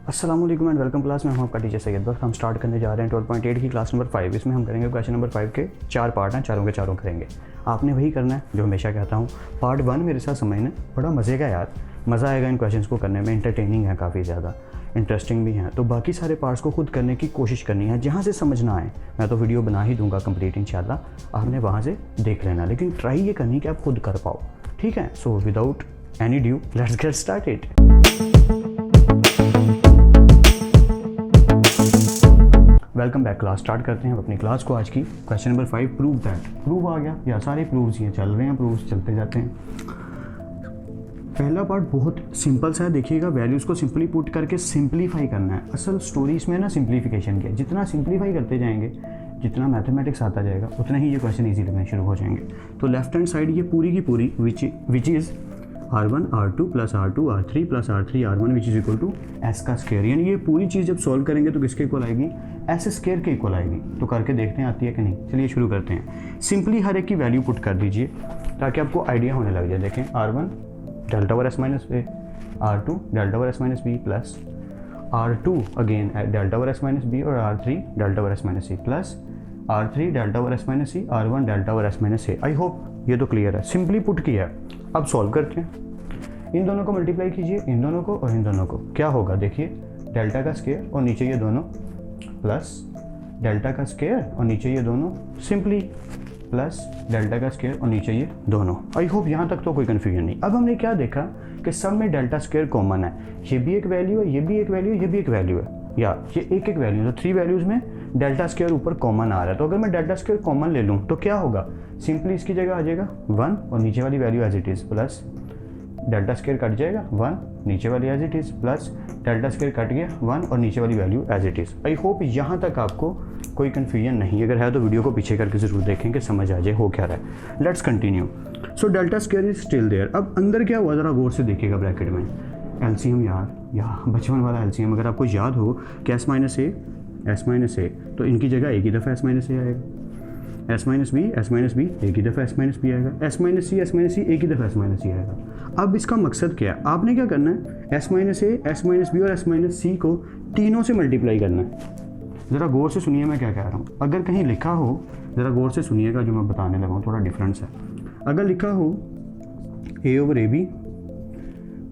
अस्सलाम वालेकुम and welcome class में हम आपका टीचर सैयद बख्श। हम स्टार्ट करने जा रहे हैं 12.8 की क्लास नंबर 5। इसमें हम करेंगे क्वेश्चन नंबर 5 के 4 पार्ट हैं, चारों के चारों करेंगे। आपने वही करना है जो हमेशा कहता हूँ। पार्ट 1 मेरे साथ समझना, बड़ा मज़े का यार, मज़ा आएगा इन क्वेश्चंस को करने में, इंटरटेनिंग है, काफ़ी ज़्यादा इंटरेस्टिंग भी हैं। तो बाकी सारे पार्ट्स को खुद करने की कोशिश करनी है, जहाँ से समझना आए। मैं तो वीडियो बना ही दूंगा कंप्लीट इंशाल्लाह, आपने वहाँ से देख लेना, लेकिन ट्राई ये करनी कि आप खुद कर पाओ, ठीक है। So without any due let's get started. Welcome back class. Start करते हैं अपनी क्लास को आज की। Question number 5, prove that. Prove आ गया या सारे प्रूव्स ही चल रहे हैं, प्रूव्स चलते जाते हैं। पहला पार्ट बहुत सिंपल सा है, देखिएगा। वैल्यूज़ को सिंपली पुट करके सिंपलीफाई करना है। असल स्टोरी इसमें ना सिंपलीफिकेशन की है। जितना सिंपलीफाई करते जाएंगे, जितना मैथमेटिक्स आता जाएगा, उतना ही ये क्वेश्चन ईजी लगने शुरू हो जाएंगे। तो लेफ्ट हैंड साइड ये पूरी की पूरी which is R1 R2 plus R2 R3 plus R3 R1 which is equal to S का स्क्वायर। यानी ये पूरी चीज़ जब सॉल्व करेंगे तो किसके इक्वल आएगी? S स्क्वायर के इक्वल आएगी। तो करके देखते हैं आती है कि नहीं। चलिए शुरू करते हैं। सिंपली हर एक की वैल्यू पुट कर दीजिए ताकि आपको आइडिया होने लग जाए। देखें, R1 delta over S minus a, R2 delta over S minus b plus R2 again delta over S minus b और R3 delta over S minus c plus R3 delta over S minus c, R1 delta over S minus a. I hope ये तो clear है, simply put किया है। अब solve करते हैं। इन दोनों को मल्टीप्लाई कीजिए, इन दोनों को और इन दोनों को। क्या होगा देखिए, डेल्टा का स्क्वायर और नीचे ये दोनों प्लस डेल्टा का स्क्वायर और नीचे ये दोनों, सिंपली प्लस डेल्टा का स्क्वायर और नीचे ये दोनों। आई होप यहाँ तक तो कोई कन्फ्यूजन नहीं। अब हमने क्या देखा कि सब में डेल्टा स्क्वायर कॉमन है। ये भी एक वैल्यू है, ये भी एक वैल्यू है, ये भी एक वैल्यू है, या ये एक एक वैल्यू है। तो 3 वैल्यूज़ में डेल्टा स्क्वायर ऊपर कॉमन आ रहा है। तो अगर मैं डेल्टा स्क्वायर कॉमन ले लूँ तो क्या होगा? सिंपली इसकी जगह आ जाएगा 1 और नीचे वाली value as it is, plus delta square cut जाएगा 1, नीचे वाली as it is, plus delta square cut गया 1 और नीचे वाली value as it is. I hope यहाँ तक आपको कोई कन्फ्यूजन नहीं। अगर है तो वीडियो को पीछे करके ज़रूर देखें कि समझ आ जाए हो क्या रहा है। Let's continue. So delta square is still there. अब अंदर क्या हुआ ज़रा गौर से देखिएगा ब्रैकेट में। एलसीएम यार बचपन वाला एलसीएम अगर आपको याद हो कि एस माइनस ए, तो इनकी जगह एक ही दफ़ा एस माइनस ए आएगा। एस माइनस बी एक ही दफ़ा एस माइनस बी आएगा। एस माइनस सी एक ही दफ़ा एस माइनस सी आएगा। अब इसका मकसद क्या है? आपने क्या करना है, एस माइनस ए, एस माइनस बी और एस माइनस सी को तीनों से मल्टीप्लाई करना है। ज़रा गौर से सुनिए मैं क्या कह रहा हूँ। अगर कहीं लिखा हो, ज़रा गौर से सुनिएगा, जो मैं बताने लगा हूँ थोड़ा डिफरेंस है। अगर लिखा हो a over a b,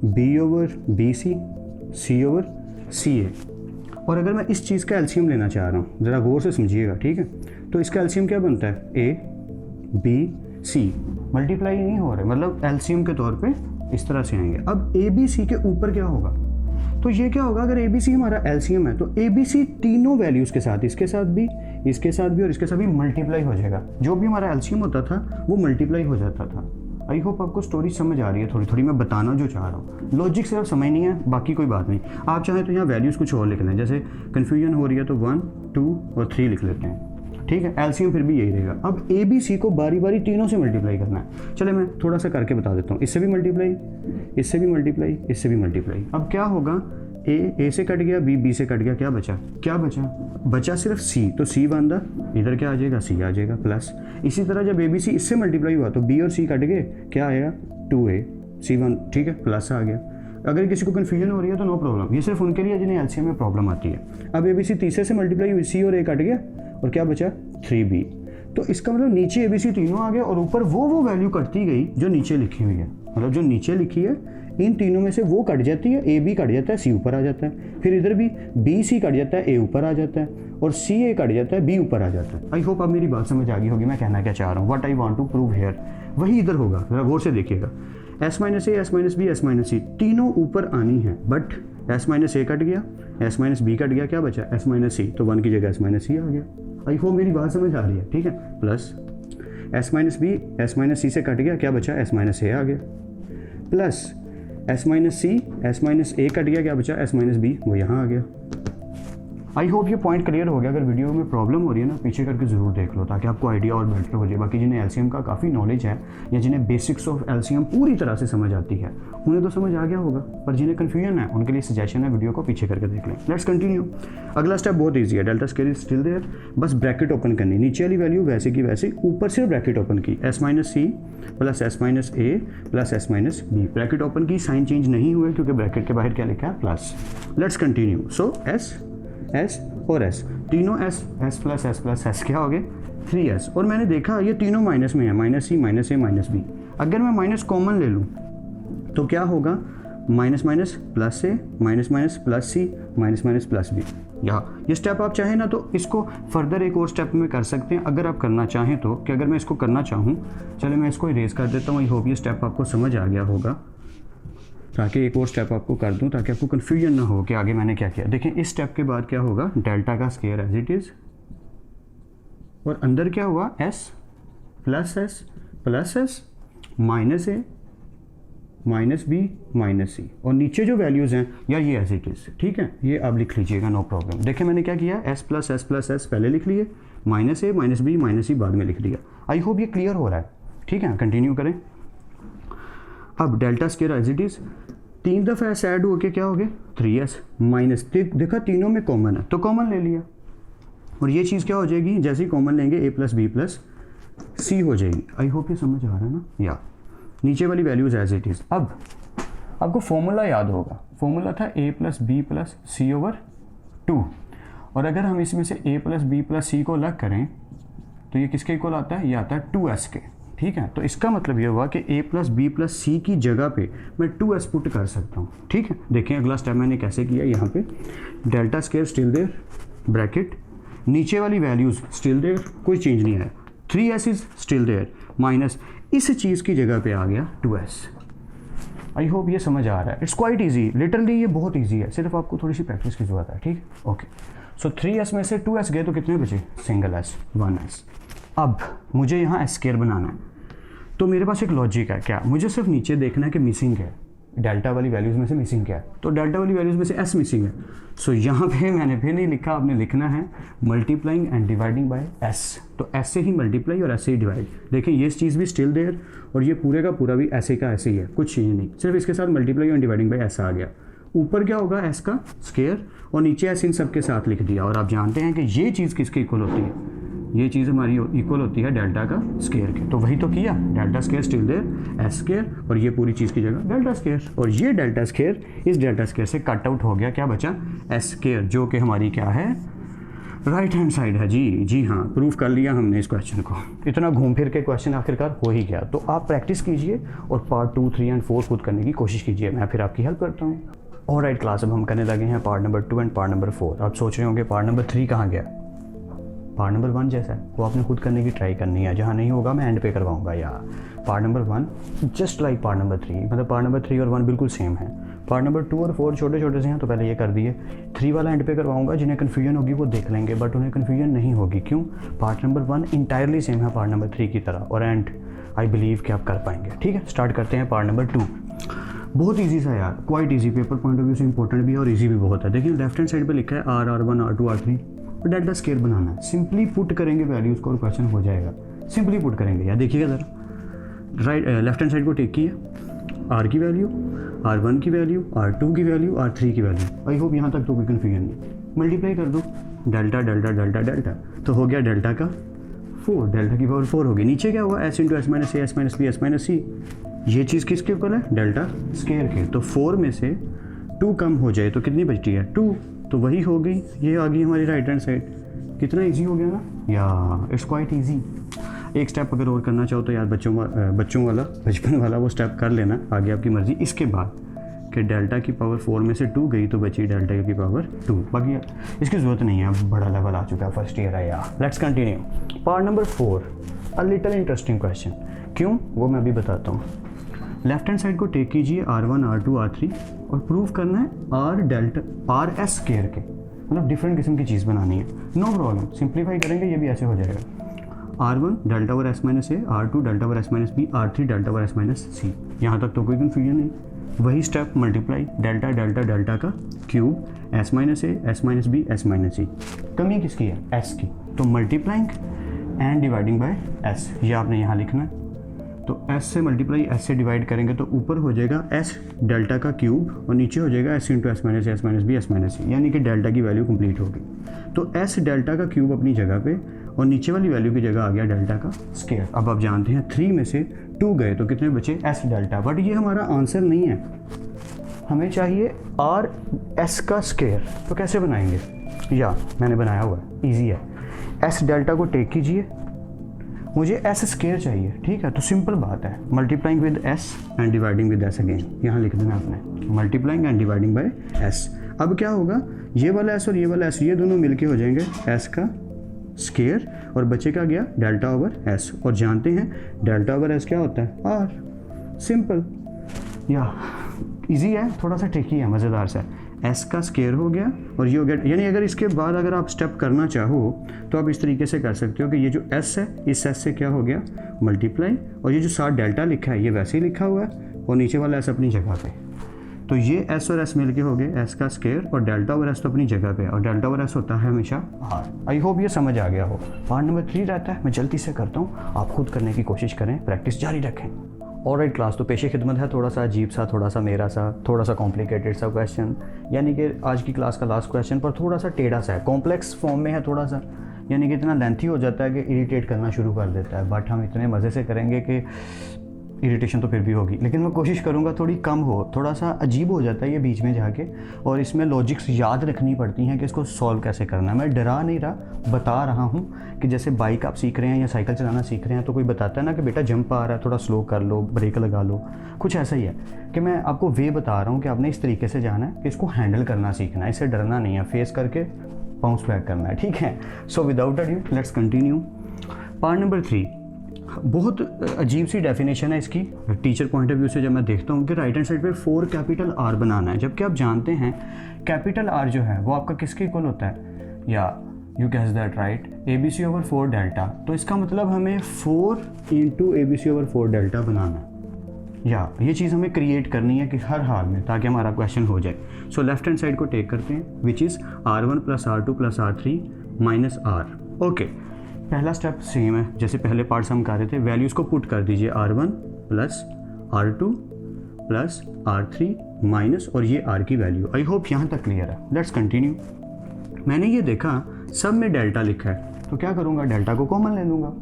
b over b c, c over c a, और अगर मैं इस चीज़ का एलसीएम लेना चाह रहा हूँ, ज़रा गौर से समझिएगा, ठीक है। तो इसका एलसीएम क्या बनता है? ए बी सी मल्टीप्लाई नहीं हो रहा है, मतलब एलसीएम के तौर पे इस तरह से आएंगे। अब ए बी सी के ऊपर क्या होगा? तो ये क्या होगा, अगर ए बी सी हमारा एलसीएम है तो ए बी सी तीनों वैल्यूज़ के साथ, इसके साथ भी, इसके साथ भी और इसके साथ भी मल्टीप्लाई हो जाएगा। जो भी हमारा एलसीएम होता था वो मल्टीप्लाई हो जाता था। आई होप आपको स्टोरी समझ आ रही है थोड़ी थोड़ी, मैं बताना जो चाह रहा हूँ। लॉजिक सिर्फ समझ नहीं है, बाकी कोई बात नहीं। आप चाहें तो यहाँ वैल्यूज़ कुछ और लिख लें, जैसे कन्फ्यूजन हो रही है तो 1, 2 और 3 लिख लेते हैं, ठीक है। एलसीएम फिर भी यही रहेगा। अब ए बी सी को बारी बारी तीनों से मल्टीप्लाई करना है। चले मैं थोड़ा सा करके बता देता हूँ। इससे भी मल्टीप्लाई, इससे भी मल्टीप्लाई, इससे भी मल्टीप्लाई। अब क्या होगा, ए से कट गया, बी से कट गया, क्या बचा सिर्फ सी। तो सी बांधा, इधर क्या आ जाएगा? सी आ जाएगा, प्लस इसी तरह जब ए बी सी इससे मल्टीप्लाई हुआ तो बी और सी कट गए, क्या आएगा? 2a C1, ठीक है, प्लस आ गया। अगर किसी को कन्फ्यूजन हो रही है तो नो प्रॉब्लम, ये सिर्फ उनके लिए जिन्हें एलसीएम में प्रॉब्लम आती है। अब ए बी सी तीसरे से मल्टीप्लाई हुई, सी और ए कट गया और क्या बचा? 3b। तो इसका मतलब नीचे ए बी सी तीनों आ गए और ऊपर वो वैल्यू कटती गई जो नीचे लिखी हुई है। मतलब जो नीचे लिखी है इन तीनों में से वो कट जाती है, ए बी कट जाता है, सी ऊपर आ जाता है। फिर इधर भी बी सी कट जाता है, ए ऊपर आ जाता है, और सी ए कट जाता है, बी ऊपर आ जाता है। आई होप आप मेरी बात समझ आ गई होगी मैं कहना क्या चाह रहा हूँ। What I want to prove here वही इधर होगा, जरा गौर से देखिएगा। एस माइनस ए, S minus B, S minus c तीनों ऊपर आनी है, but s minus a cut गया, एस माइनस बी कट गया, क्या बचा? S minus c. तो 1 की जगह एस माइनस सी आ गया। आई होप मेरी बात समझ आ रही है, ठीक है। Plus s minus B, S minus c से कट गया, क्या बचा? एस माइनस ए आ गया, plus s minus C, s minus a cut गया, क्या बचा? एस माइनस बी, वो यहाँ आ गया। आई होप ये पॉइंट क्लियर हो गया। अगर वीडियो में प्रॉब्लम हो रही है ना, पीछे करके ज़रूर देख लो ताकि आपको आइडिया और बेटर हो जाए। बाकी जिन्हें एलसीएम का काफ़ी नॉलेज है या जिन्हें बेसिक्स ऑफ एलसीएम पूरी तरह से समझ आती है उन्हें तो समझ आ गया होगा, पर जिन्हें कन्फ्यूजन है उनके लिए सजेशन है वीडियो को पीछे करके देख लें। Let's continue. अगला स्टेप बहुत ईजी है। Delta square is still there, बस ब्रैकेट ओपन करनी, नीचे वाली वैल्यू वैसे की वैसे, ऊपर से ब्रैकेट ओपन की, s minus c plus s minus a plus s minus b. Bracket open की, साइन चेंज नहीं हुए क्योंकि ब्रैकेट के बाहर क्या लिखा है, plus. Let's continue. So s और एस, तीनों एस प्लस एस क्या हो गए, 3s। और मैंने देखा ये तीनों माइनस में है, माइनस सी माइनस ए माइनस बी। अगर मैं माइनस कॉमन ले लूँ तो क्या होगा, माइनस माइनस प्लस ए, माइनस माइनस प्लस सी, माइनस माइनस प्लस बी। ये स्टेप आप चाहें ना तो इसको फर्दर एक और स्टेप में कर सकते हैं अगर आप करना चाहें तो, कि अगर मैं इसको करना चाहूँ, चलो मैं इसको इरेज कर देता हूँ। आई होप ये स्टेप आपको समझ आ गया होगा, ताकि एक और स्टेप आपको कर दूं ताकि आपको कन्फ्यूजन ना हो कि आगे मैंने क्या किया। देखें इस स्टेप के बाद क्या होगा, डेल्टा का स्क्वायर एज इट इज़, और अंदर क्या हुआ, एस प्लस एस माइनस ए माइनस बी माइनस सी, और नीचे जो वैल्यूज़ हैं यार ये एज इट इज़, ठीक है, ये आप लिख लीजिएगा, नो प्रॉब्लम। देखें मैंने क्या किया, एस प्लस एस पहले लिख लिए, माइनस ए माइनस बी माइनस सी बाद में लिख दिया। आई होप ये क्लियर हो रहा है, ठीक है, कंटिन्यू करें। अब delta square as it is, 3 दफ़ा एस ऐड होके क्या हो गया, 3s माइनस, देखा तीनों में कॉमन है तो कॉमन ले लिया, और ये चीज़ क्या हो जाएगी, जैसे ही कॉमन लेंगे a प्लस बी प्लस सी हो जाएगी। आई होप ये समझ आ रहा है ना, या नीचे वाली वैल्यूज एज इट इज़। अब आपको फॉर्मूला याद होगा, फॉर्मूला था a plus B plus C over 2, और अगर हम इसमें से a plus B plus C को अलग करें तो ये किसके इक्वल आता है, ये आता है 2s के, ठीक है। तो इसका मतलब ये हुआ कि a plus B plus c की जगह पे मैं 2s पुट कर सकता हूँ, ठीक है। देखें अगला स्टेप मैंने कैसे किया, यहाँ पे delta square still there, bracket, नीचे वाली वैल्यूज स्टिल देयर, कोई चेंज नहीं आया, 3s is still there, minus इस चीज़ की जगह पे आ गया 2s। आई होप ये समझ आ रहा है, इट्स क्वाइट ईजी, लिटरली ये बहुत ईजी है, सिर्फ आपको थोड़ी सी प्रैक्टिस की जरूरत है, ठीक, ओके। सो 3s में से 2s गए तो कितने बचे, सिंगल s, 1s। अब मुझे यहाँ एस स्क्वायर बनाना है, तो मेरे पास एक लॉजिक है, क्या, मुझे सिर्फ नीचे देखना है कि मिसिंग है, डेल्टा वाली वैल्यूज़ में से मिसिंग क्या है, तो डेल्टा वाली वैल्यूज़ में से एस मिसिंग है। सो यहाँ पे मैंने फिर नहीं लिखा, आपने लिखना है multiplying and dividing by S, तो एस से ही मल्टीप्लाई और एस से ही डिवाइड। देखिए ये चीज़ भी स्टिल देयर, और ये पूरे का पूरा भी ऐसे का ऐसे ही है, कुछ चेंज नहीं, सिर्फ इसके साथ मल्टीप्लाई और डिवाइडिंग बाय एस आ गया। ऊपर क्या होगा, एस का स्क्वायर, और नीचे एस इन सब के साथ लिख दिया। और आप जानते हैं कि ये चीज़ किसके इक्वल होती है, ये चीज़ हमारी इक्वल होती है डेल्टा का स्क्वायर के, तो वही तो किया, delta square still there S square, और ये पूरी चीज़ की जगह डेल्टा स्क्वायर, और ये डेल्टा स्क्वायर इस डेल्टा स्क्वायर से कट आउट हो गया, क्या बचा, एस स्क्वायर, जो कि हमारी क्या है, राइट हैंड साइड है। जी हाँ, प्रूफ कर लिया हमने इस क्वेश्चन को। इतना घूम फिर के क्वेश्चन आखिरकार हो ही गया। तो आप प्रैक्टिस कीजिए और पार्ट 2, 3 एंड 4 खुद करने की कोशिश कीजिए, मैं फिर आपकी हेल्प करता हूँ। और राइट क्लास, अब हम करने लगे हैं part number 2 and part number 4। आप सोच रहे होंगे पार्ट नंबर 3 कहाँ गया, पार्ट नंबर 1 जैसा है, वो आपने खुद करने की ट्राई करनी है, जहाँ नहीं होगा मैं एंड पे करवाऊंगा। यार part number 1 just like part number 3, मतलब पार्ट नंबर 3 और 1 बिल्कुल सेम है। पार्ट नंबर 2 और 4 छोटे छोटे से हैं तो पहले ये कर दिए, 3 वाला एंड पे करवाऊंगा, जिन्हें कन्फ्यूजन होगी वो देख लेंगे, बट उन्हें कन्फ्यूजन नहीं होगी, क्यों, पार्ट नंबर 1 इंटायरली सेम है पार्ट नंबर 3 की तरह, और एंड आई बिलीव कि आप कर पाएंगे, ठीक है। स्टार्ट करते हैं पार्ट नंबर 2। बहुत ईजी सा यार, quite easy, paper point of view से इंपॉर्टेंट भी है और ईजी भी बहुत है। देखिए लेफ्ट हैंड साइड पे लिखा है R1 R2 R3, और डेल्टा स्क्वायर बनाना है, सिंपली पुट करेंगे वैल्यूज़ को और क्वेश्चन हो जाएगा, सिंपली पुट करेंगे। यार देखिएगा ज़रा, राइट लेफ्ट हैंड साइड को टेक किया, R की वैल्यू, R1 की वैल्यू, R2 की वैल्यू, R3 की वैल्यू। आई होप यहाँ तक तो कोई कन्फ्यूजन नहीं, मल्टीप्लाई कर दो, डेल्टा डेल्टा डेल्टा डेल्टा, तो हो गया डेल्टा का 4, डेल्टा की पावर 4 होगी। नीचे क्या हुआ, s into S minus A S minus B S minus c, ये चीज़ किसके इक्वल है, डेल्टा स्क्वायर के, तो 4 में से 2 कम हो जाए तो कितनी बचती है, 2, तो वही हो गई, ये आ गई हमारी राइट हैंड साइड। कितना इजी हो गया ना, या इट्स क्वाइट इजी। एक स्टेप अगर और करना चाहो तो यार बचपन वाला वो स्टेप कर लेना, आगे आपकी मर्जी। इसके बाद कि डेल्टा की पावर 4 में से 2 गई तो बची डेल्टा की पावर 2, बाकी इसकी ज़रूरत नहीं है, अब बड़ा लेवल आ चुका है, फर्स्ट ईयर है यार। Let's continue part number 4, a little interesting question, क्यों वो मैं अभी बताता हूँ। लेफ्ट हैंड साइड को टेक कीजिए, R1 R2 R3, और प्रूव करना है R S स्क्वायर के, मतलब डिफरेंट किस्म की चीज़ बनानी है, नो प्रॉब्लम, सिंप्लीफाई करेंगे ये भी ऐसे हो जाएगा। R1 delta over S minus a, R2 delta over S minus b, R3 delta over S minus c, यहाँ तक तो कोई कन्फ्यूजन नहीं। वही step multiply delta delta delta का cube s minus A S minus B S minus c. कमी किसकी है? एस की। तो multiplying and dividing by s, ये आपने यहाँ लिखना है। तो एस से मल्टीप्लाई एस से डिवाइड करेंगे तो ऊपर हो जाएगा एस डेल्टा का क्यूब और नीचे हो जाएगा s into S minus B S minus c, यानी कि डेल्टा की वैल्यू कंप्लीट होगी। तो एस डेल्टा का क्यूब अपनी जगह पे और नीचे वाली वैल्यू की जगह आ गया डेल्टा का स्केयर। अब आप जानते हैं 3 में से 2 गए तो कितने बचे? S delta. बट ये हमारा आंसर नहीं है, हमें चाहिए आर एस का स्केयर। तो कैसे बनाएंगे? या मैंने बनाया हुआ है, ईजी है। एस डेल्टा को टेक कीजिए, मुझे एस स्केयर चाहिए, ठीक है। तो सिंपल बात है, multiplying with S and dividing with S again, यहाँ लिख देना आपने multiplying and dividing by S. अब क्या होगा, ये वाला एस और ये वाला एस ये दोनों मिलके हो जाएंगे एस का स्केयर और बचे का गया डेल्टा ओवर एस। और जानते हैं डेल्टा ओवर एस क्या होता है? आर। सिंपल, या इजी है, थोड़ा सा ट्रिकी है, मज़ेदार सा है। एस का स्केयर हो गया और ये हो गया, यानी अगर इसके बाद अगर आप स्टेप करना चाहो तो आप इस तरीके से कर सकते हो कि ये जो एस है इस एस से क्या हो गया मल्टीप्लाई, और ये जो साथ डेल्टा लिखा है ये वैसे ही लिखा हुआ है और नीचे वाला एस अपनी जगह पे। तो ये एस और एस मिलके हो गए एस का स्केयर और डेल्टा ओवर एस तो अपनी जगह पे, और डेल्टा ओवर एस होता है हमेशा आर। आई होप ये समझ आ गया हो। पार्ट नंबर 3 रहता है, मैं जल्दी से करता हूँ, आप खुद करने की कोशिश करें, प्रैक्टिस जारी रखें। ऑलराइट क्लास, तो पेशे खिदमत है थोड़ा सा अजीब सा, थोड़ा सा मेरा सा, थोड़ा सा कॉम्प्लिकेटेड सा क्वेश्चन, यानी कि आज की क्लास का लास्ट क्वेश्चन पर थोड़ा सा टेढ़ा सा है, कॉम्प्लेक्स फॉर्म में है थोड़ा सा, यानी कि इतना लेंथी हो जाता है कि इरिटेट करना शुरू कर देता है। बट हम इतने मज़े से करेंगे कि इरिटेशन तो फिर भी होगी, लेकिन मैं कोशिश करूँगा थोड़ी कम हो। थोड़ा सा अजीब हो जाता है ये बीच में जाके, और इसमें लॉजिक्स याद रखनी पड़ती हैं कि इसको सॉल्व कैसे करना है। मैं डरा नहीं रहा, बता रहा हूँ कि जैसे बाइक आप सीख रहे हैं या साइकिल चलाना सीख रहे हैं तो कोई बताता है ना कि बेटा जंप आ रहा है, थोड़ा स्लो कर लो, ब्रेक लगा लो, कुछ ऐसा ही है कि मैं आपको वे बता रहा हूँ कि आपने इस तरीके से जाना है कि इसको हैंडल करना सीखना है, इससे डरना नहीं है, फेस करके बाउंस बैक करना है, ठीक है। So without adieu let's continue. Part number 3, बहुत अजीब सी डेफिनेशन है इसकी टीचर पॉइंट ऑफ व्यू से। जब मैं देखता हूँ कि राइट हैंड साइड पे 4 कैपिटल आर बनाना है, जबकि आप जानते हैं कैपिटल आर जो है वो आपका किसके इक्वल होता है? या you guess that right, a B C over 4 delta. तो इसका मतलब हमें 4 into a B C over 4 delta बनाना है, या ये चीज़ हमें क्रिएट करनी है कि हर हाल में, ताकि हमारा क्वेश्चन हो जाए। सो लेफ्ट हैंड साइड को टेक करते हैं, विच is R1 + R2 + R3 minus R। Okay, पहला स्टेप सेम है जैसे पहले पार्ट्स हम कर रहे थे, वैल्यूज़ को पुट कर दीजिए R1 + R2 + R3 माइनस और ये R की वैल्यू। आई होप यहाँ तक क्लियर है। Let's continue. मैंने ये देखा सब में डेल्टा लिखा है, तो क्या करूँगा, डेल्टा को कॉमन ले लूँगा।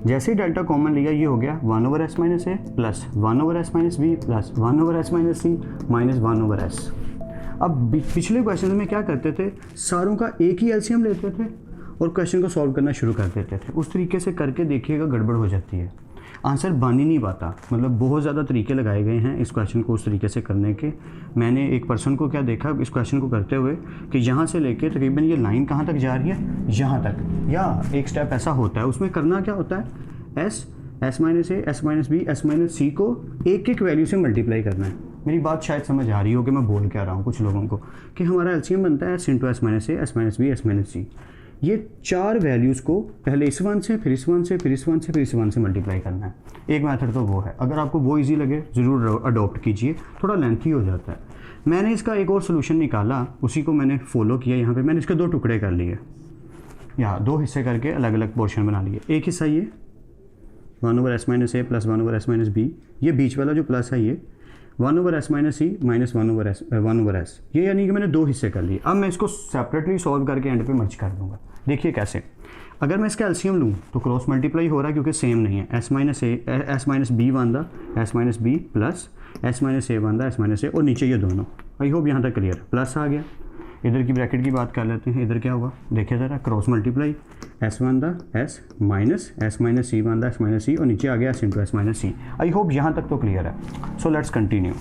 जैसे ही डेल्टा कॉमन लिया, ये हो गया 1/s - a plus 1/s - b plus 1/s - c minus 1/s। अब पिछले क्वेश्चन में क्या करते थे, सारों का एक ही एलसीएम लेते थे और क्वेश्चन को सॉल्व करना शुरू कर देते थे। उस तरीके से करके देखिएगा गड़बड़ हो जाती है, आंसर बन ही नहीं पाता। मतलब बहुत ज़्यादा तरीके लगाए गए हैं इस क्वेश्चन को उस तरीके से करने के। मैंने एक पर्सन को क्या देखा इस क्वेश्चन को करते हुए कि यहाँ से लेके तकरीबन ये लाइन कहाँ तक जा रही है, यहाँ तक, या एक स्टेप ऐसा होता है, उसमें करना क्या होता है, s minus A S minus B S minus c को एक एक वैल्यू से मल्टीप्लाई करना है। मेरी बात शायद समझ आ रही हो कि मैं बोल क्या रहा हूँ कुछ लोगों को, कि हमारा एलसीएम बनता है s into S minus A S minus B S minus c. ये 4 वैल्यूज़ को पहले इस वन से, फिर इस वन से, फिर इस वन से, फिर इस वन से मल्टीप्लाई करना है। एक मेथड तो वो है, अगर आपको वो इजी लगे ज़रूर अडॉप्ट कीजिए, थोड़ा लेंथी हो जाता है। मैंने इसका एक और सोल्यूशन निकाला, उसी को मैंने फॉलो किया। यहाँ पे मैंने इसके 2 टुकड़े कर लिए, या 2 हिस्से करके अलग अलग पोर्शन बना लिए। एक हिस्सा ये 1/s - a plus 1/s - b, ये बीच वाला जो प्लस है ये 1/s - c माइनस 1/s, ये यानी कि मैंने 2 हिस्से कर लिए। अब मैं इसको सेपरेटली सॉल्व करके एंड पे मर्ज कर दूंगा। देखिए कैसे, अगर मैं इसका एलसीएम लूँ तो क्रॉस मल्टीप्लाई हो रहा है क्योंकि सेम नहीं है। s माइनस b बनता s minus b plus s minus a बनता s माइनस a, और नीचे ये दोनों। आई होप यहाँ तक क्लियर। प्लस आ गया, इधर की ब्रैकेट की बात कर लेते हैं। इधर क्या होगा देखिए ज़रा, क्रॉस मल्टीप्लाई s बनता s माइनस c बनता s माइनस c, और नीचे आ गया s into s minus c। आई होप यहाँ तक तो क्लियर है। So let's continue.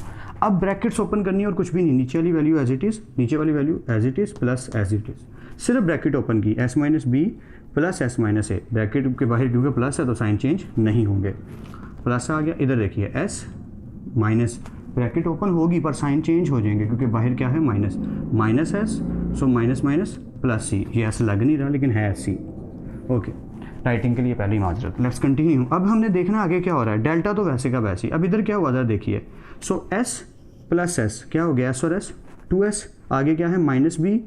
अब ब्रैकेट्स ओपन करनी है और कुछ भी नहीं, नीचे वाली वैल्यू एज इट इज़, नीचे वाली value as it is plus as it is. सिर्फ ब्रैकेट ओपन की, s minus b plus s minus a, bracket के बाहर क्योंकि प्लस है तो साइन चेंज नहीं होंगे। प्लस आ गया, इधर देखिए s माइनस, ब्रैकेट ओपन होगी पर साइन चेंज हो जाएंगे क्योंकि बाहर क्या है minus, minus s, so minus minus plus c। ये ऐसा लग नहीं रहा लेकिन है c। ओके, राइटिंग के लिए पहली माजरत। Let's continue. अब हमने देखना आगे क्या हो रहा है, डेल्टा तो वैसे का वैसे ही। अब इधर क्या हुआ था देखिए, सो s प्लस एस, क्या हो गया एस और एस 2s, आगे क्या है माइनस बी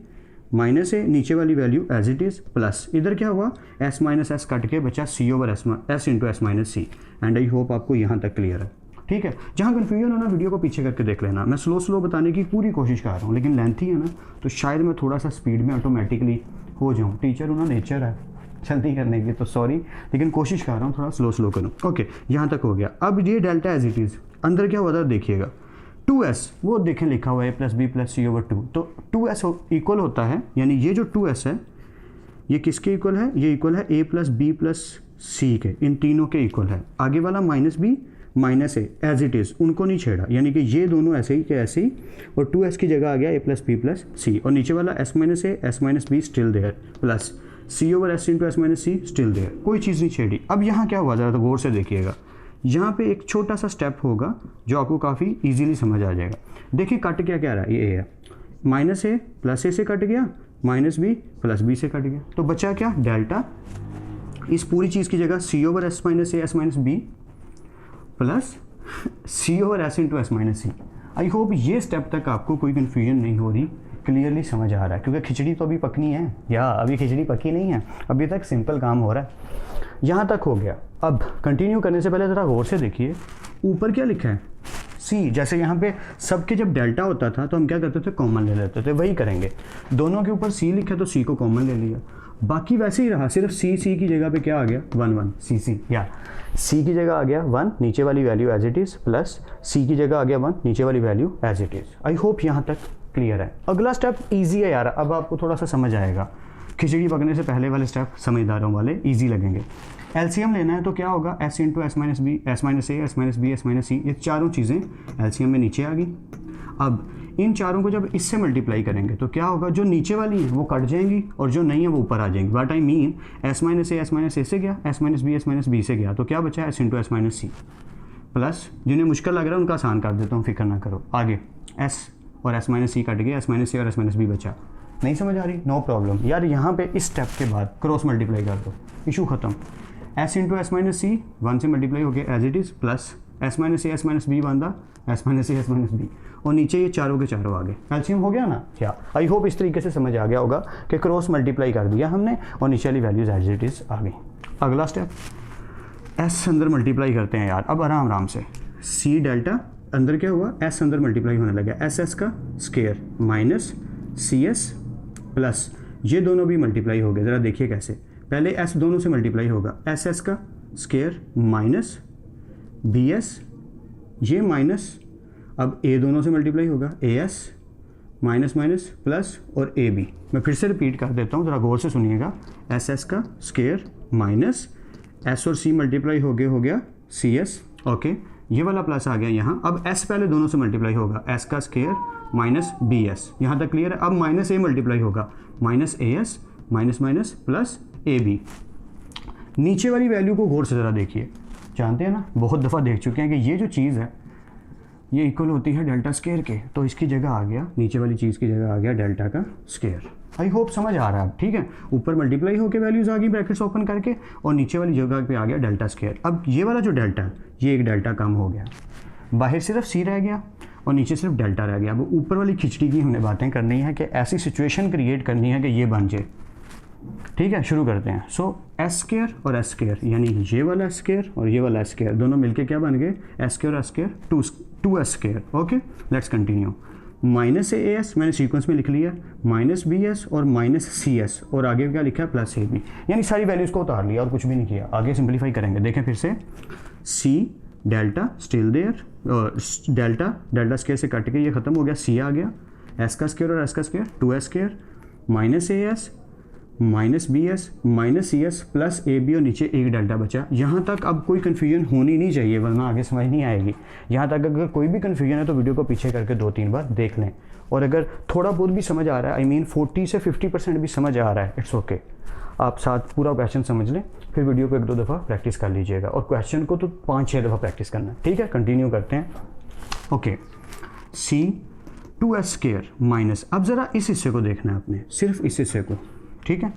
माइनस ए, नीचे वाली value as it is plus, इधर क्या हुआ एस माइनस एस कट के बचा c over S into S minus c. And I hope आपको यहाँ तक क्लियर है, ठीक है। जहाँ कन्फ्यूजन हो ना वीडियो को पीछे करके देख लेना, मैं स्लो बताने की पूरी कोशिश कर रहा हूँ, लेकिन लेंथी है ना तो शायद मैं थोड़ा सा स्पीड में ऑटोमेटिकली हो जाऊँ, टीचर हूँ ना, नेचर है जल्दी करने की, तो सॉरी, लेकिन कोशिश कर रहा हूँ थोड़ा स्लो करूँ। ओके, यहाँ तक हो गया। अब ये डेल्टा एज इट इज़, अंदर क्या हुआ था देखिएगा 2s, वो देखें लिखा हुआ है प्लस बी प्लस सी ओवर 2, तो 2s इक्वल होता है, यानी ये जो 2s है ये किसके इक्वल है, ये इक्वल है a plus B plus C के, इन तीनों के इक्वल है। आगे वाला minus B minus A as it is, उनको नहीं छेड़ा, यानी कि ये दोनों ऐसे ही के ऐसे ही, और 2s की जगह आ गया a plus B plus C, और नीचे वाला s minus A S minus B still there plus C over S into S minus C still there, कोई चीज़ नहीं छेड़ी। अब यहाँ क्या हुआ ज़रा तो गौर से देखिएगा, यहाँ पे एक छोटा सा स्टेप होगा जो आपको काफ़ी इजीली समझ आ जाएगा। देखिए कट क्या रहा है, ये है माइनस ए प्लस ए से कट गया, माइनस बी प्लस बी से कट गया, तो बचा क्या डेल्टा, इस पूरी चीज़ की जगह c over s minus A S minus b plus C over S into S minus c. I hope ये स्टेप तक आपको कोई कन्फ्यूजन नहीं हो रही, क्लियरली समझ आ रहा है, क्योंकि खिचड़ी तो अभी पकनी है, या अभी खिचड़ी पकी नहीं है, अभी तक सिंपल काम हो रहा है। यहाँ तक हो गया। अब कंटिन्यू करने से पहले ज़रा गौर से देखिए, ऊपर क्या लिखा है सी, जैसे यहाँ पे सबके जब डेल्टा होता था तो हम क्या करते थे कॉमन ले लेते थे, वही करेंगे, दोनों के ऊपर सी लिखा तो सी को कॉमन ले लिया, बाकी वैसे ही रहा, सिर्फ सी की जगह पे क्या आ गया 1 1 सी, या सी की जगह आ गया 1, नीचे वाली value as it is, plus c की जगह आ गया 1, नीचे वाली value as it is. I hope यहाँ तक क्लियर है। अगला स्टेप ईजी है यार, अब आपको थोड़ा सा समझ आएगा, खिचड़ी पकने से पहले वाले स्टेप समझदारों वाले ईजी लगेंगे। एलसीएम लेना है तो क्या होगा s into S minus B, S minus ए, S minus B, S minus c, ये चारों चीज़ें एलसीएम में नीचे आ गई। अब इन चारों को जब इससे मल्टीप्लाई करेंगे तो क्या होगा, जो नीचे वाली है वो कट जाएंगी और जो नहीं है वो ऊपर आ जाएंगी। What I mean, s minus a से गया, एस माइनस बी से गया, तो क्या बचा S into S minus c, plus जिन्हें मुश्किल लग रहा है उनका आसान कर देता हूँ, फिक्र ना करो। आगे एस और एस माइनस सी कट गया, एस माइनस सी और एस माइनस बी बचा। नहीं समझ आ रही, नो प्रॉब्लम यार, यहाँ पे इस स्टेप के बाद क्रॉस मल्टीप्लाई कर दो, इशू खत्म। S into S minus c 1 से मल्टीप्लाई हो गया as it is, plus s minus C s minus b बांधा, एस माइनस सी एस माइनस बी, और नीचे ये चारों के चारों आ गए, एलसीएम हो गया ना। क्या आई होप इस तरीके से समझ आ गया होगा कि क्रॉस मल्टीप्लाई कर दिया हमने और नीचे वाली वैल्यूज एज इट इज़ आ गई। अगला स्टेप एस अंदर मल्टीप्लाई करते हैं यार, अब आराम से, सी डेल्टा अंदर क्या हुआ, एस अंदर मल्टीप्लाई होने लगा, एस एस का स्केयर माइनस सी एस प्लस ये दोनों भी मल्टीप्लाई हो गए। ज़रा देखिए कैसे, पहले एस दोनों से मल्टीप्लाई होगा, एस एस का स्केयर माइनस बी एस, ये माइनस, अब ए दोनों से मल्टीप्लाई होगा, A S minus minus plus और ए बी। मैं फिर से रिपीट कर देता हूँ, ज़रा गौर से सुनिएगा, एस एस का स्केयर माइनस एस और सी मल्टीप्लाई हो गया सी एस, ओके, ये वाला प्लस आ गया यहाँ। अब एस पहले दोनों से मल्टीप्लाई होगा, एस का स्केयर माइनस बी एस, यहाँ तक क्लियर है। अब माइनस ए मल्टीप्लाई होगा, minus A S minus minus plus A B. नीचे वाली वैल्यू को गौर से ज़रा देखिए, जानते हैं ना, बहुत दफ़ा देख चुके हैं कि ये जो चीज़ है ये इक्वल होती है डेल्टा स्केयर के, तो इसकी जगह आ गया, नीचे वाली चीज़ की जगह आ गया डेल्टा का स्केयर। आई होप समझ आ रहा है, ठीक है। ऊपर मल्टीप्लाई होकर वैल्यूज़ आ गई ब्रैकेट्स ओपन करके, और नीचे वाली जगह पे आ गया डेल्टा स्केयर। अब ये वाला जो डेल्टा है ये एक डेल्टा कम हो गया, बाहर सिर्फ सी रह गया और नीचे सिर्फ डेल्टा रह गया। अब ऊपर वाली खिचड़ी की हमने बातें करनी है कि ऐसी सिचुएशन क्रिएट करनी है कि ये बन जाए, ठीक है। शुरू करते हैं। सो एस स्केयर और एस स्केयर, यानी ये वाला एस स्केयर और ये वाला एस स्केयर, दोनों मिलके क्या बन गए, एस स्केयर और S square, two S square. Okay, let's continue. Minus A S मैंने सीक्वेंस में लिख लिया, माइनस बी एस और माइनस सी एस, और आगे क्या लिखा है प्लस ए बी, यानी सारी वैल्यूज़ को उतार लिया और कुछ भी नहीं किया। आगे सिंप्लीफाई करेंगे, देखें फिर से, C delta still there, delta square से कट के ये खत्म हो गया, सी आ गया, एस का स्केयर और एस का square 2s square, minus A S minus B S minus C S plus A B, और नीचे एक डेल्टा बचा। यहाँ तक अब कोई कन्फ्यूजन होनी नहीं चाहिए, वरना आगे समझ नहीं आएगी। यहाँ तक अगर कोई भी कन्फ्यूजन है तो वीडियो को पीछे करके 2-3 बार देख लें, और अगर थोड़ा बहुत भी समझ आ रहा है, आई मीन 40 से 50% भी समझ आ रहा है, इट्स ओके, आप साथ पूरा क्वेश्चन समझ लें, फिर वीडियो को 1-2 दफ़ा प्रैक्टिस कर लीजिएगा, और क्वेश्चन को तो 5-6 दफ़ा प्रैक्टिस करना है, ठीक है। कंटिन्यू करते हैं। ओके, सी 2s स्केयर माइनस, अब ज़रा इस हिस्से को देखना है आपने, सिर्फ इस हिस्से को, ठीक है।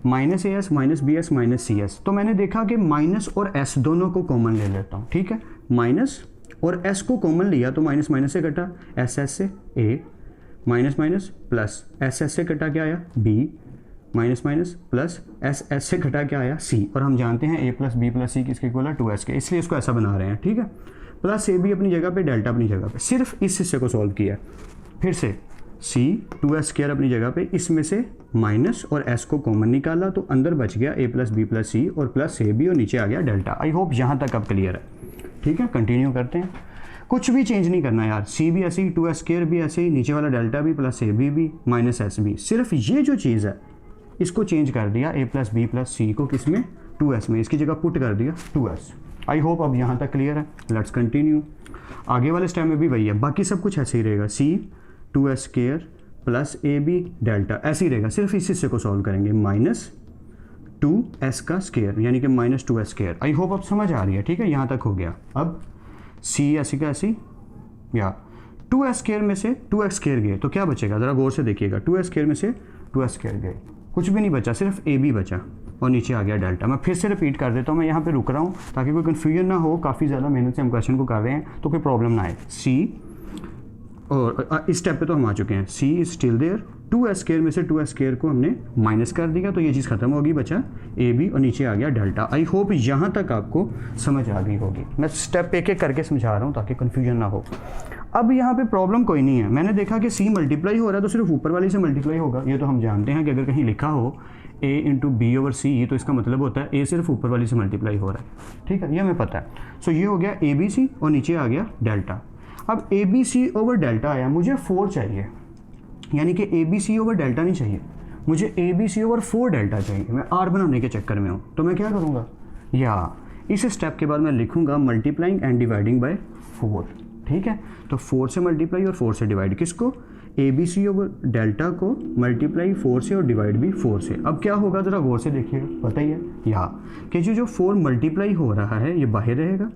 Minus A S minus B S minus C S, तो मैंने देखा कि माइनस और एस दोनों को कॉमन ले लेता हूँ, ठीक है। माइनस और s को कॉमन लिया तो माइनस माइनस से कटा एस एस से a, minus minus plus S S से कटा क्या आया b, minus minus plus S S से घटा क्या आया सी, और हम जानते हैं a प्लस बी प्लस सी किसके इक्वल है 2s के, इसलिए इसको ऐसा बना रहे हैं, ठीक है। प्लस ए बी अपनी जगह पे, डेल्टा अपनी जगह पे, सिर्फ इस हिस्से को सॉल्व किया। फिर से c 2s स्क्वायर अपनी जगह पे, इसमें से माइनस और s को कॉमन निकाला तो अंदर बच गया a plus B plus C और प्लस ए बी और नीचे आ गया डेल्टा। आई होप यहाँ तक अब क्लियर है, ठीक है। कंटिन्यू करते हैं, कुछ भी चेंज नहीं करना यार, c भी ऐसे ही, 2s स्क्वायर भी ऐसे ही, नीचे वाला डेल्टा भी plus A B minus S B, सिर्फ ये जो चीज़ है इसको चेंज कर दिया a plus B plus C को किस में 2s में, इसकी जगह पुट कर दिया 2s। आई होप अब यहाँ तक क्लियर है। लेट्स कंटिन्यू, आगे वाले स्टेप में भी वही है, बाकी सब कुछ ऐसे ही रहेगा, c 2s square plus A B delta ऐसे ही रहेगा, सिर्फ इस हिस्से को सॉल्व करेंगे, माइनस 2s का स्क्वायर यानी कि minus 2s square. I hope अब समझ आ रही है, ठीक है, यहाँ तक हो गया। अब c ऐसी का ऐसी, या 2s स्क्वायर में से 2x स्क्वायर गए तो क्या बचेगा, ज़रा गौर से देखिएगा, 2s स्क्वायर में से 2s स्क्वायर गए, कुछ भी नहीं बचा, सिर्फ ए बी बचा और नीचे आ गया डेल्टा। मैं फिर से रिपीट कर देता हूँ, मैं यहाँ पे रुक रहा हूँ ताकि कोई कन्फ्यूजन ना हो, काफ़ी ज़्यादा मेहनत से हम क्वेश्चन को कर रहे हैं तो कोई प्रॉब्लम ना आए। सी, और इस स्टेप पे तो हम आ चुके हैं, c is still there, 2s square में से 2s स्क्वायर को हमने माइनस कर दिया तो ये चीज़ खत्म होगी, बचा ए बी और नीचे आ गया डेल्टा। आई होप यहाँ तक आपको समझ आ गई होगी, मैं स्टेप एक एक करके समझा रहा हूँ ताकि कन्फ्यूजन ना हो। अब यहाँ पे प्रॉब्लम कोई नहीं है, मैंने देखा कि c मल्टीप्लाई हो रहा है तो सिर्फ ऊपर वाली से मल्टीप्लाई होगा, ये तो हम जानते हैं कि अगर कहीं लिखा हो a इंटू बी ओवर सी तो इसका मतलब होता है a सिर्फ ऊपर वाली से मल्टीप्लाई हो रहा है, ठीक है, ये हमें पता है। सो ये हो गया ए बी सी और नीचे आ गया डेल्टा। अब A B C over delta आया, मुझे 4 चाहिए, यानी कि A B C over delta नहीं चाहिए, मुझे A B C over 4 delta चाहिए, मैं आर बनाने के चक्कर में हूँ। तो मैं क्या करूँगा, या इस स्टेप के बाद मैं लिखूँगा मल्टीप्लाइंग एंड डिवाइडिंग बाय 4, ठीक है। तो 4 से मल्टीप्लाई और 4 से डिवाइड, किसको, A B C over delta को मल्टीप्लाई 4 से और डिवाइड भी 4 से। अब क्या होगा ज़रा गौर से देखिएगा, पता ही है यहाँ कि जो 4 मल्टीप्लाई हो रहा है ये बाहर रहेगा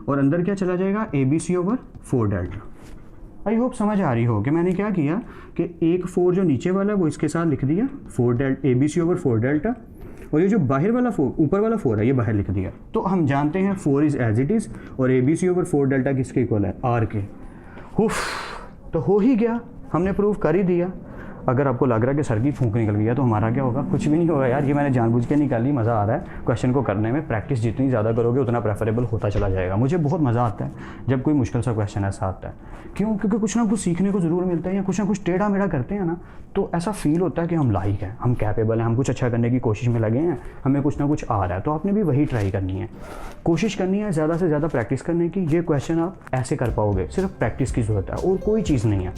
और अंदर क्या चला जाएगा, A B C over 4 delta. I hope समझ आ रही हो कि मैंने क्या किया कि एक 4 जो नीचे वाला वो इसके साथ लिख दिया 4 delta, A B C over 4 delta, और ये जो बाहर वाला 4 ऊपर वाला 4 है ये बाहर लिख दिया। तो हम जानते हैं 4 इज़ एज इट इज़ और A B C over 4 delta किसके इक्वल है, आर के। हुफ, तो हो ही गया, हमने प्रूव कर ही दिया। अगर आपको लग रहा है कि सर की फूंक निकल गया तो हमारा क्या होगा, कुछ भी नहीं होगा यार, ये मैंने जानबूझ के निकाली, मज़ा आ रहा है क्वेश्चन को करने में। प्रैक्टिस जितनी ज़्यादा करोगे उतना प्रेफरेबल होता चला जाएगा। मुझे बहुत मज़ा आता है जब कोई मुश्किल सा क्वेश्चन ऐसा आता है, क्यों, क्योंकि कुछ ना कुछ सीखने को ज़रूर मिलता है, या कुछ ना कुछ टेढ़ा मेढ़ा करते हैं ना तो ऐसा फील होता है कि हम लायक हैं, हम कैपेबल हैं, हम कुछ अच्छा करने की कोशिश में लगे हैं, हमें कुछ ना कुछ आ रहा है। तो आपने भी वही ट्राई करनी है, कोशिश करनी है ज़्यादा से ज़्यादा प्रैक्टिस करने की। ये क्वेश्चन आप ऐसे कर पाओगे, सिर्फ प्रैक्टिस की ज़रूरत है और कोई चीज़ नहीं है,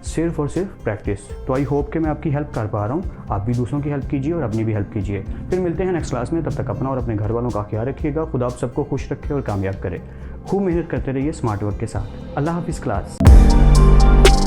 सिर्फ और सिर्फ प्रैक्टिस। तो आई होप कि मैं आपकी हेल्प कर पा रहा हूँ, आप भी दूसरों की हेल्प कीजिए और अपनी भी हेल्प कीजिए। फिर मिलते हैं नेक्स्ट क्लास में, तब तक अपना और अपने घर वालों का ख्याल रखिएगा। खुदा आप सबको खुश रखे और कामयाब करे। खूब मेहनत करते रहिए स्मार्ट वर्क के साथ। अल्लाह हाफिज़ क्लास।